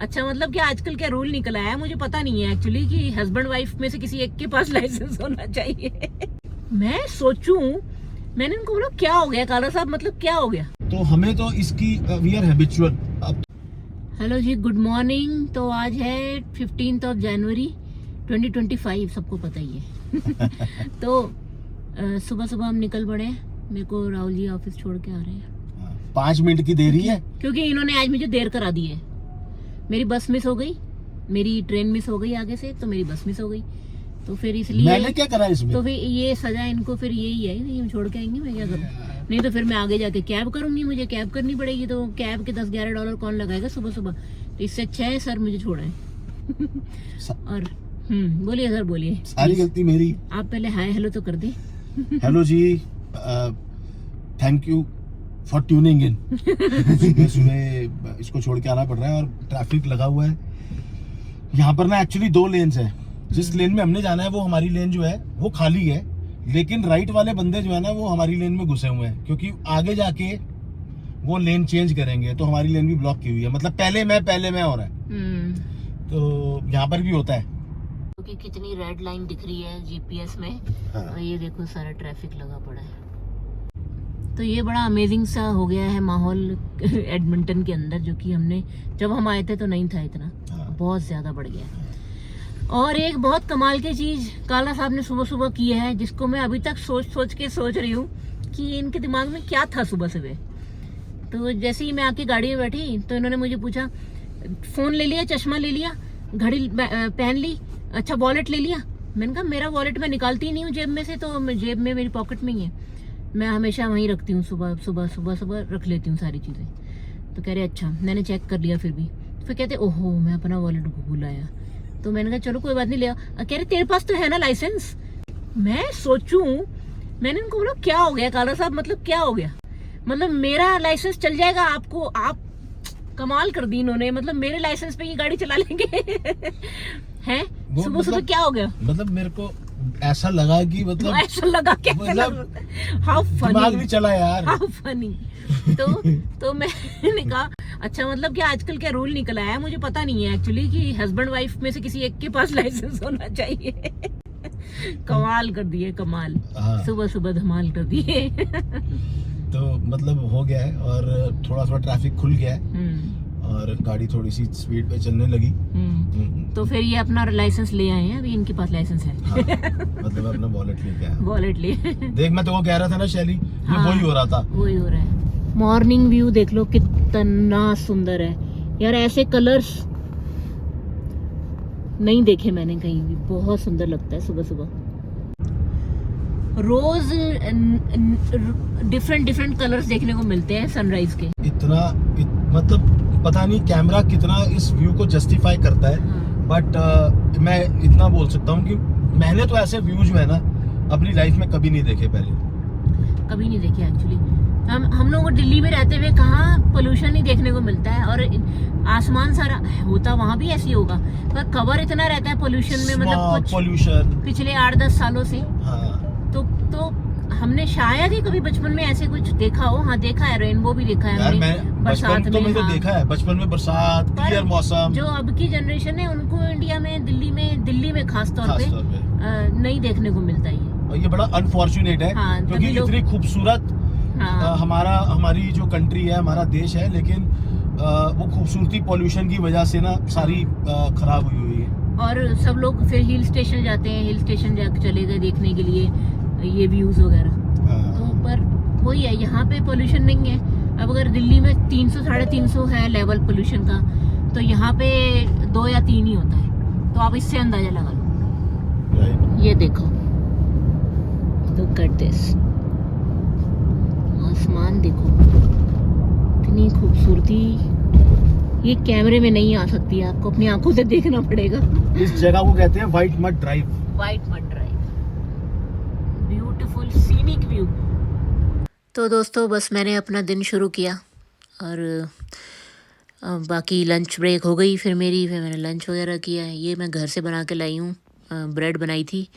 अच्छा मतलब कि आजकल क्या रूल निकल आया है मुझे पता नहीं है एक्चुअली कि हस्बैंड वाइफ में से किसी एक के पास लाइसेंस होना चाहिए। मैं सोचूं, मैंने उनको बोला क्या हो गया काला साहब, मतलब क्या हो गया? तो हमें तो इसकी वी आर हैबिचुअल। अब हेलो जी, गुड मॉर्निंग। तो आज है 15 जनवरी 2025, सबको पता ही है। तो सुबह सुबह हम निकल पड़े हैं। मेरे को राहुल जी ऑफिस छोड़ के आ रहे हैं। 5 मिनट की देरी है क्योंकि इन्होंने आज मुझे देर करा दी है। मेरी बस मिस हो गई, मेरी ट्रेन मिस हो गई आगे से, तो मेरी बस मिस हो गई। तो फिर इसलिए मैंने क्या करा इसमें? तो फिर ये सजा इनको फिर यही है, ये छोड़ के आएंगे, मैं क्या करूँ? नहीं तो फिर मैं आगे जाके कैब करूंगी, मुझे कैब करनी पड़ेगी। तो कैब के $10-11 कौन लगाएगा सुबह सुबह? तो इससे अच्छा है सर मुझे छोड़ाएं। और बोलिए सर, बोलिए। सारी गलती मेरी। आप पहले हाय हेलो तो कर दे। हेलो जी, thank you for tuning in. सुबह सुबह इसको छोड़ के आना पड़ रहा है और ट्रैफिक लगा हुआ है यहाँ पर ना। एक्चुअली 2 लेन्स है। जिस लेन में हमने जाना है वो हमारी लेन जो है वो खाली है, लेकिन राइट वाले बंदे जो है ना वो हमारी लेन में घुसे हुए हैं, क्योंकि आगे जाके वो लेन चेंज करेंगे तो हमारी लेन भी ब्लॉक की हुई है। मतलब पहले मैं हो रहा है। तो यहाँ पर भी होता है क्योंकि कितनी रेड लाइन दिख रही है जीपीएस में। हाँ। और ये देखो सारा ट्रैफिक लगा पड़ा है। तो ये बड़ा अमेजिंग सा हो गया है माहौल एडमिंटन के अंदर, जो कि हमने जब हम आए थे तो नहीं था इतना। हाँ। बहुत ज्यादा बढ़ गया है। और एक बहुत कमाल की चीज काला साहब ने सुबह सुबह की है, जिसको मैं अभी तक सोच रही हूँ कि इनके दिमाग में क्या था सुबह सुबह। तो जैसे ही मैं आके गाड़ी में बैठी तो इन्होंने मुझे पूछा, फोन ले लिया, चश्मा ले लिया, घड़ी पहन ली, अच्छा वॉलेट ले लिया। मैंने कहा मेरा वॉलेट मैं निकालती ही नहीं हूँ जेब में से, तो जेब में मेरी पॉकेट में ही है, मैं हमेशा वहीं रखती हूँ, सुबह रख लेती हूँ सारी चीज़ें। तो कह रहे अच्छा, मैंने चेक कर लिया फिर भी। तो फिर कहते ओहो मैं अपना वॉलेट भूल आया। तो मैंने कहा चलो कोई बात नहीं, ले आओ। कह रहे तेरे पास तो है ना लाइसेंस। मैं सोचूं, मैंने उनको बोला क्या हो गया काला साहब, मतलब क्या हो गया? मतलब मेरा लाइसेंस चल जाएगा आपको? आप कमाल कर दी इन्होंने, मतलब मेरे लाइसेंस पे ये गाड़ी चला लेंगे। हैं सुबह सुबह क्या हो गया? मतलब मेरे को ऐसा लगा कि मतलब ऐसा लगा क्या? मतलब हाउ फनी, दिमाग भी चला यार। How funny. तो मैंने कहा अच्छा मतलब कि आजकल क्या रूल निकल आया है मुझे पता नहीं है एक्चुअली कि हस्बैंड वाइफ में से किसी एक के पास लाइसेंस होना चाहिए। कमाल कर दिए, कमाल। हाँ। सुबह सुबह धमाल कर दिए। तो मतलब हो गया है और थोड़ा ट्रैफिक खुल गया है और गाड़ी थोड़ी सी स्पीड पे चलने लगी। तो फिर ये अपना लाइसेंस ले आए हैं, अभी इनके पास लाइसेंस है। हाँ, मतलब अपना वॉलेट लेके आया। वॉलेट ले। देख मैं तो वो कह रहा था ना शैली, ये हाँ, वही हो रहा था। वही हो रहा है। मॉर्निंग व्यू देख लो कितना सुंदर है यार, ऐसे कलर्स नहीं देखे मैंने कहीं भी, बहुत सुंदर लगता है सुबह सुबह। रोज डिफरेंट कलर्स देखने को मिलते हैं सनराइज के। मतलब पता नहीं कैमरा कितना इस व्यू को जस्टिफाई करता है। हाँ। बट मैं इतना बोल सकता हूँ कि मैंने तो ऐसे व्यू जो है ना अपनी लाइफ में कभी नहीं देखे पहले, कभी नहीं देखे एक्चुअली। हम लोग दिल्ली में रहते हुए कहाँ पोल्यूशन ही देखने को मिलता है, और आसमान सारा होता वहाँ भी ऐसी होगा, पर कवर इतना रहता है पोल्यूशन में, मतलब कुछ पोल्यूशन पिछले 8-10 सालों से। हाँ। तो हमने शायद ही कभी बचपन में ऐसे कुछ देखा हो। हाँ देखा है, रेनबो भी देखा है यार हमने, मैं बरसात बचपन तो में। मैंने हाँ। देखा है, बचपन में बरसात, क्लियर मौसम। जो अब की जनरेशन है उनको इंडिया में दिल्ली में खास तौर पे नहीं देखने को मिलता है। और ये बड़ा अनफॉर्चुनेट है। हाँ, क्योंकि इतनी खूबसूरत हमारी जो कंट्री है, हमारा देश है, लेकिन वो खूबसूरती पॉल्यूशन की वजह से ना सारी खराब हुई है। और सब लोग फिर हिल स्टेशन जाते हैं, हिल स्टेशन चले गए देखने के लिए ये व्यूज वगैरह। तो पर वही है, यहाँ पे पोल्यूशन नहीं है। अब अगर दिल्ली में 300-350 है लेवल पोल्यूशन का, तो यहाँ पे 2 या 3 ही होता है। तो आप इससे अंदाजा लगा लो। ये देखो, लुक एट दिस, आसमान देखो, इतनी खूबसूरती ये कैमरे में नहीं आ सकती, आपको अपनी आंखों से देखना पड़ेगा। इस जगह को कहते हैं white mud drive. White mud drive, beautiful scenic view. तो दोस्तों बस मैंने अपना दिन शुरू किया और बाकी लंच ब्रेक हो गई फिर मैंने लंच वगैरह किया। ये मैं घर से बना के लाई हूँ, ब्रेड बनाई थी।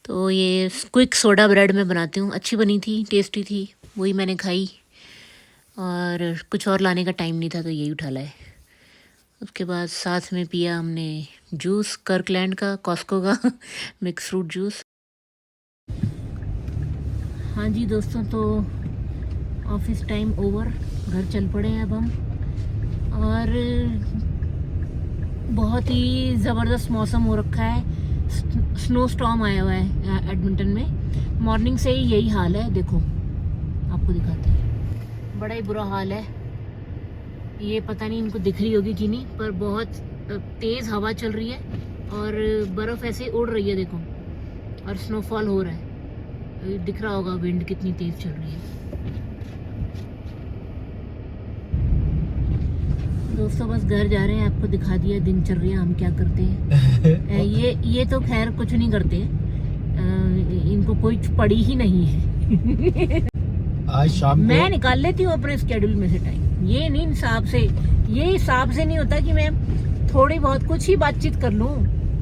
तो ये क्विक सोडा ब्रेड मैं बनाती हूँ, अच्छी बनी थी, टेस्टी थी, वही मैंने खाई। और कुछ और लाने का टाइम नहीं था तो यही उठा लाए। उसके बाद साथ में पिया हमने जूस, कर्कलैंड का, कॉस्को का मिक्स फ्रूट जूस। हाँ जी दोस्तों, तो ऑफिस टाइम ओवर, घर चल पड़े हैं अब हम। और बहुत ही ज़बरदस्त मौसम हो रखा है, स्नो स्टॉर्म आया हुआ है एडमिंटन में। मॉर्निंग से ही यही हाल है, देखो आपको दिखाते हैं, बड़ा ही बुरा हाल है। ये पता नहीं इनको दिख रही होगी कि नहीं, पर बहुत तेज़ हवा चल रही है और बर्फ़ ऐसे उड़ रही है, देखो, और स्नोफॉल हो रहा है। दिख रहा होगा विंड कितनी तेज़ चल रही है। दोस्तों बस घर जा रहे हैं, आपको दिखा दिया दिनचर्या हम क्या करते हैं। ये तो खैर कुछ नहीं करते, इनको कोई पड़ी ही नहीं है। आज शाम को मैं निकाल लेती हूँ अपने स्केड्यूल में से टाइम, ये नहीं हिसाब से, ये हिसाब से नहीं होता कि मैं थोड़ी बहुत कुछ ही बातचीत कर लूँ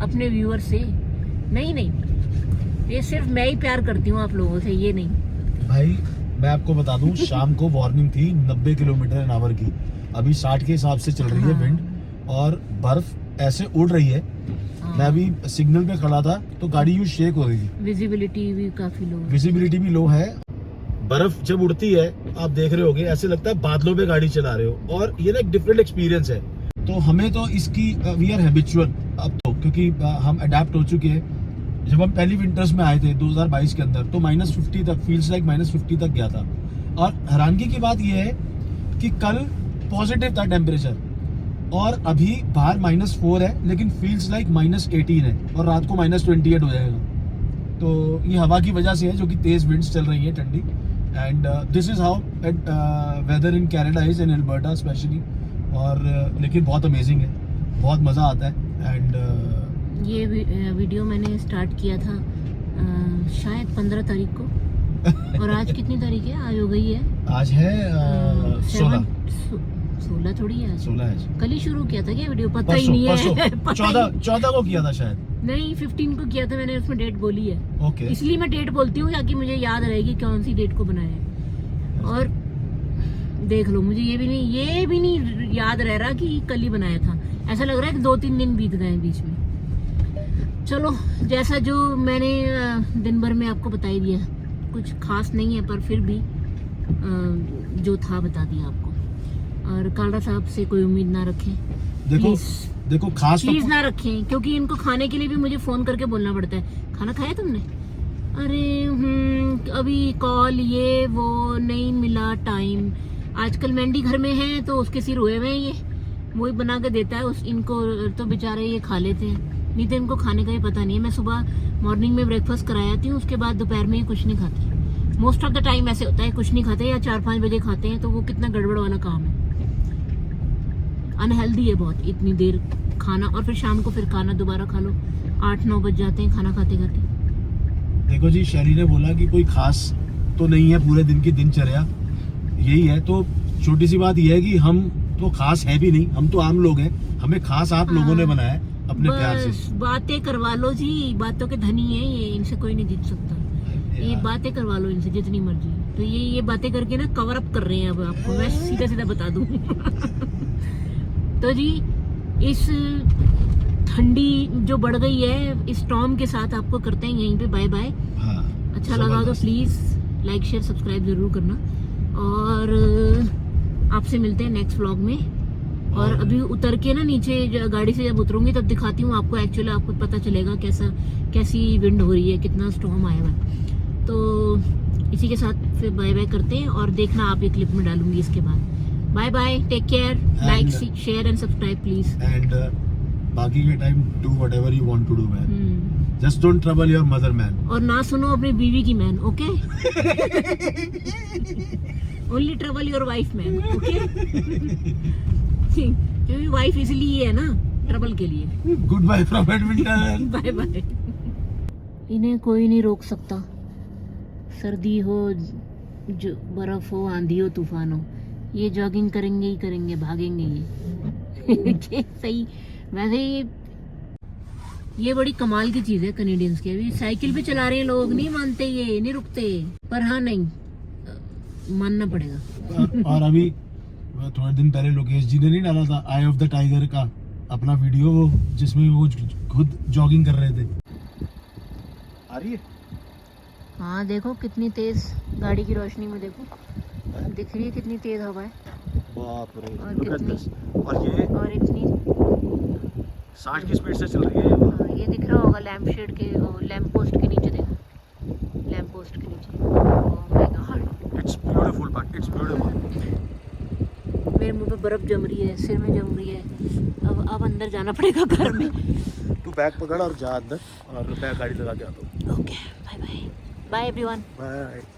अपने व्यूअर से। नहीं, ये सिर्फ मैं ही प्यार करती हूँ आप लोगों से, ये नहीं। भाई मैं आपको बता दूं, शाम को वार्निंग थी 90 किलोमीटर / आवर की, अभी 60 के हिसाब से चल रही है विंड, और बर्फ ऐसे उड़ रही है। मैं अभी सिग्नल पे खड़ा था तो गाड़ी यूं शेक हो रही थी, विजिबिलिटी भी काफी लो, विजिबिलिटी भी लो है। बर्फ जब उड़ती है आप देख रहे होगे, ऐसे लगता है बादलों पे गाड़ी चला रहे हो, और ये ना एक डिफरेंट एक्सपीरियंस है। तो हमें तो इसकी वी आर हैबिचुअल अब तो, क्योंकि हम अडेप्ट हो चुके हैं। जब हम पहली विंटर्स में आए थे 2022 के अंदर, तो -50 तक, फील्स लाइक -50 तक गया था। और हैरानगी की बात यह है कि कल पॉजिटिव था टेम्परेचर, और अभी बाहर -4 है, लेकिन फील्स लाइक -18 है, और रात को -28 हो जाएगा। तो ये हवा की वजह से है, जो कि तेज विंड्स चल रही है, ठंडी। And this is how weather in Canada is, in Alberta especially. और लेकिन बहुत अमेजिंग है, बहुत मज़ा आता है। एंड ये वीडियो मैंने स्टार्ट किया था शायद 15 तारीख को, और आज कितनी तारीख है? आज हो गई है, आज है 16 थोड़ी है, 16 है। कल ही शुरू किया था क्या वीडियो? पता ही नहीं है। 14 को किया था शायद, नहीं 15 को किया था मैंने, उसमें डेट बोली है। ओके, इसलिए मैं डेट बोलती हूँ ताकि मुझे याद रहेगी कौन सी डेट को बनाया है। और देख लो, मुझे ये भी नहीं याद रह रहा कि कल ही बनाया था। ऐसा लग रहा है कि 2-3 दिन बीत गए बीच में। चलो, जैसा जो मैंने दिन भर में आपको बता ही दिया, कुछ खास नहीं है, पर फिर भी जो था बता दिया आपको। और कालरा साहब से कोई उम्मीद ना रखें, देखो खास प्लीज ना रखें, क्योंकि इनको खाने के लिए भी मुझे फोन करके बोलना पड़ता है, खाना खाया तुमने? अरे अभी कॉल, ये वो, नहीं मिला टाइम। आजकल मेंढी घर में है तो उसके सिर हुए हुए हैं, ये वही बना के देता है इनको, तो बेचारे ये खा लेते हैं, नहीं तो इनको खाने का ही पता नहीं है। मैं सुबह मॉर्निंग में ब्रेकफास्ट कराती हूँ, उसके बाद दोपहर में ही कुछ नहीं खाते। मोस्ट ऑफ द टाइम ऐसे होता है, कुछ नहीं खाते, या 4-5 बजे खाते हैं, तो वो कितना गड़बड़ वाला काम है, अनहेल्दी है बहुत, इतनी देर खाना, और फिर शाम को फिर खाना दोबारा खा लो, 8-9 बज जाते हैं खाना खाते खाते। देखो जी, शैली ने बोला कि कोई खास तो नहीं है, पूरे दिन की दिनचर्या यही है। तो छोटी सी बात यह है कि हम तो खास है भी नहीं, हम तो आम लोग हैं, हमें खास आप लोगों ने बनाया है अपने प्यार से। बातें करवा लो जी, बातों के धनी है ये, इनसे कोई नहीं जीत सकता। ये बातें करवा लो इनसे जितनी मर्जी। तो ये बातें करके ना कवर अप कर रहे हैं अब आपको, मैं सीधा बता दूं। तो जी, इस ठंडी जो बढ़ गई है, इस स्टॉर्म के साथ आपको करते हैं यहीं पे बाय बाय। अच्छा लगा तो प्लीज लाइक शेयर सब्सक्राइब जरूर करना, और आपसे मिलते हैं नेक्स्ट व्लॉग में। और अभी उतर के ना नीचे गाड़ी से जब उतरूंगी तब दिखाती हूँ आपको, एक्चुअली आपको पता चलेगा कैसी विंड हो रही है, कितना स्टॉर्म आया हुआ है। तो इसी के साथ फिर बाय बाय करते हैं, और देखना आप ये क्लिप में डालूंगी इसके बाद। Bye bye, take care, like share and subscribe please. And बाकी के time do whatever you want to do man, just don't trouble your mother man, और ना सुनो अपनी बीवी की man, okay? Only trouble your wife man, okay? क्योंकि wife इसलिए है ना, ट्रबल के लिए। Good bye from Edmonton, bye bye. इन्हें कोई नहीं रोक सकता, सर्दी हो, जो बर्फ हो, आंधी हो, तूफान हो, ये जॉगिंग करेंगे ही करेंगे, भागेंगे ये। सही। वैसे ये बड़ी कमाल की चीज है कनेडियंस की, अभी साइकिल पे चला रहे हैं लोग, नहीं मानते, ये नहीं रुकते, पर हाँ नहीं मानना पड़ेगा। और अभी थोड़े दिन पहले लोकेश जी ने नहीं डाला था आई ऑफ द टाइगर का अपना वीडियो, वो जिसमें वो खुद जॉगिंग कर रहे थे। आ रही है? हाँ देखो कितनी तेज गाड़ी की रोशनी में, देखो दिख रही है कितनी तेज हवा है। बाप रे, और look at कितनी- this। और ये और इतनी 60 की स्पीड से चल रही है। हाँ, ये दिख रहा होगा लैम्प शेड के, लैम्प पोस्ट के नीचे, देखो लैम्प पोस्ट के नीचे। Oh my God, it's beautiful but it's beautiful. मेरे मुंह पे बर्फ जम रही है, सिर में जम रही है। अब अंदर जाना पड़ेगा घर में। तू बैग पकड़ और जा अंदर, और मैं गाड़ी लगा के आता हूँ। Okay bye bye bye everyone. Bye.